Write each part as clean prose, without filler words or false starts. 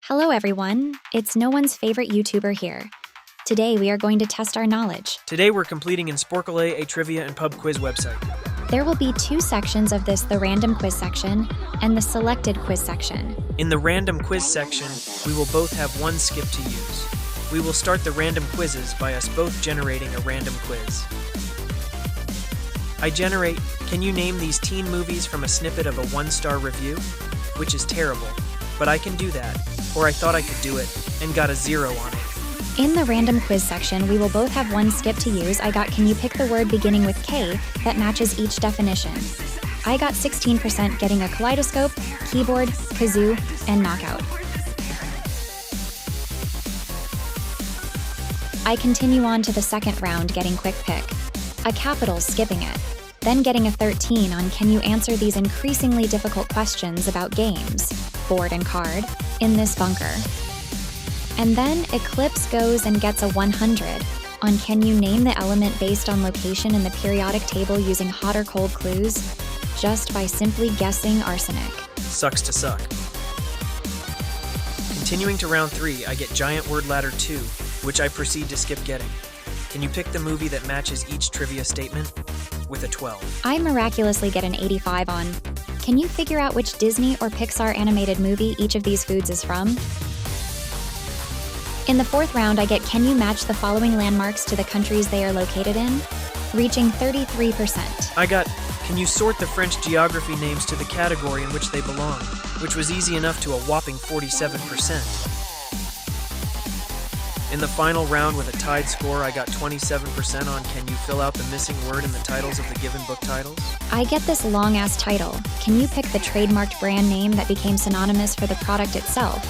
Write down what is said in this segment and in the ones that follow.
Hello everyone, it's no one's favorite YouTuber here. Today we are going to test our knowledge. Today we're completing in Sporcle a trivia and pub quiz website. There will be two sections of this, the random quiz section and the selected quiz section. In the random quiz section, we will both have one skip to use. We will start the random quizzes by us both generating a random quiz. I generate, can you name these teen movies from a snippet of a 1-star review? Which is terrible, but I can do that. Or I thought I could do it, and got a 0 on it. In the random quiz section, we will both have one skip to use. I got, can you pick the word beginning with K that matches each definition? I got 16% getting a kaleidoscope, keyboard, kazoo, and knockout. I continue on to the second round getting quick pick. A capital, skipping it. Then getting a 13 on can you answer these increasingly difficult questions about games, board and card, in this bunker. And then Eclipse goes and gets a 100 on can you name the element based on location in the periodic table using hot or cold clues, just by simply guessing arsenic. Sucks to suck. Continuing to round 3, I get giant word ladder 2, which I proceed to skip getting. Can you pick the movie that matches each trivia statement? With a 12. I miraculously get an 85 on. Can you figure out which Disney or Pixar animated movie each of these foods is from? In the fourth round, I get can you match the following landmarks to the countries they are located in? Reaching 33%. I got, can you sort the French geography names to the category in which they belong? Which was easy enough to a whopping 47%. In the final round with a tied score, I got 27% on can you fill out the missing word in the titles of the given book titles? I get this long-ass title. Can you pick the trademarked brand name that became synonymous for the product itself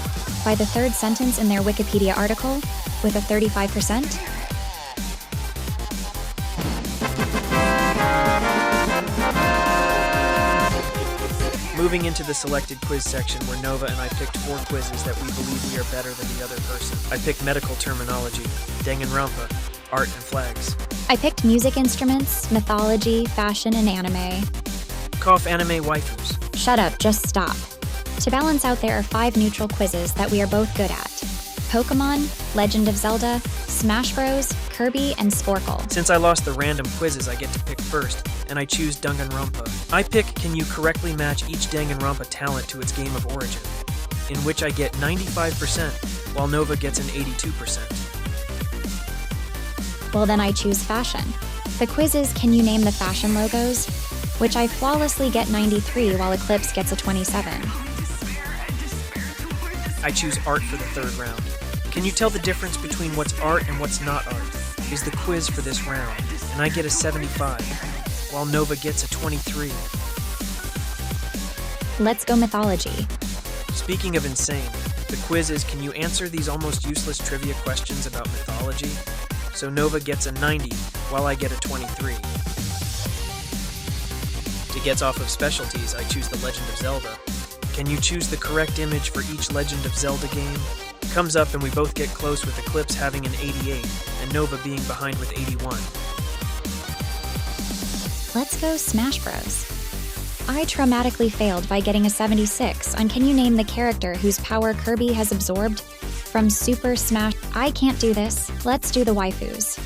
by the third sentence in their Wikipedia article with a 35%? Moving into the selected quiz section where Nova and I picked 4 quizzes that we believe we are better than the other person. I picked medical terminology, Danganronpa, art and flags. I picked music instruments, mythology, fashion, and anime. Cough anime waifus. Shut up, just stop. To balance out, there are 5 neutral quizzes that we are both good at. Pokemon, Legend of Zelda, Smash Bros, Kirby, and Sporcle. Since I lost the random quizzes, I get to pick first, and I choose Danganronpa. I pick can you correctly match each Danganronpa talent to its game of origin, in which I get 95%, while Nova gets an 82%. Well, then I choose fashion. The quiz is can you name the fashion logos, which I flawlessly get 93 while Eclipse gets a 27. I choose art for the third round. Can you tell the difference between what's art and what's not art? Is the quiz for this round, and I get a 75, while Nova gets a 23. Let's go mythology. Speaking of insane, the quiz is can you answer these almost useless trivia questions about mythology? So Nova gets a 90, while I get a 23. To get off of specialties, I choose the Legend of Zelda. Can you choose the correct image for each Legend of Zelda game? Comes up and we both get close with Eclipse having an 88 and Nova being behind with 81. Let's go Smash Bros. I traumatically failed by getting a 76 on can you name the character whose power Kirby has absorbed from Super Smash. I can't do this. Let's do the waifus.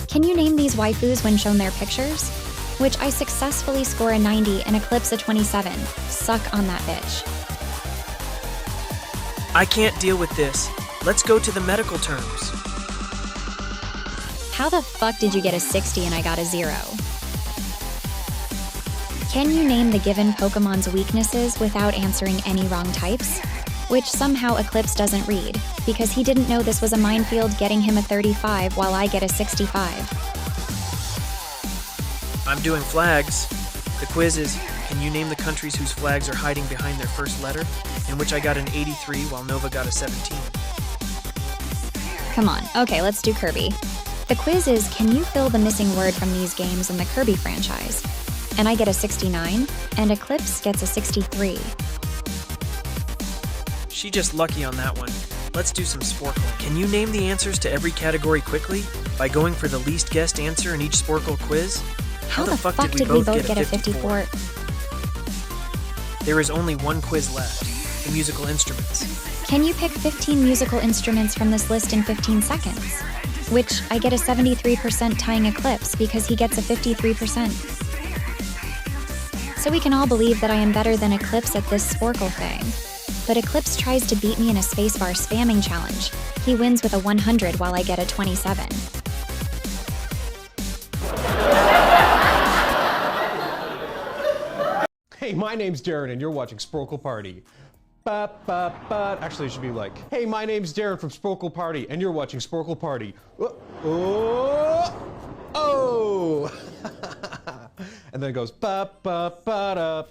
Can you name these waifus when shown their pictures? Which I successfully score a 90 and Eclipse a 27. Suck on that bitch. I can't deal with this. Let's go to the medical terms. How the fuck did you get a 60 and I got a 0? Can you name the given Pokemon's weaknesses without answering any wrong types? Which somehow Eclipse doesn't read, because he didn't know this was a minefield, getting him a 35 while I get a 65. I'm doing flags. The quiz is, can you name the countries whose flags are hiding behind their first letter? In which I got an 83 while Nova got a 17. Come on, okay, let's do Kirby. The quiz is, can you fill the missing word from these games in the Kirby franchise? And I get a 69, and Eclipse gets a 63. She just lucky on that one. Let's do some Sporcle. Can you name the answers to every category quickly by going for the least guessed answer in each Sporcle quiz? How the fuck did we both get a 54? There is only one quiz left. the musical instruments. Can you pick 15 musical instruments from this list in 15 seconds? Which I get a 73% tying Eclipse because he gets a 53%. So we can all believe that I am better than Eclipse at this Sporcle thing. But Eclipse tries to beat me in a spacebar spamming challenge. He wins with a 100 while I get a 27. Hey, my name's Darren and you're watching Sporcle Party. Actually, it should be like, hey, my name's Darren from Sporcle Party and you're watching Sporcle Party. Oh! And then it goes, ba ba ba da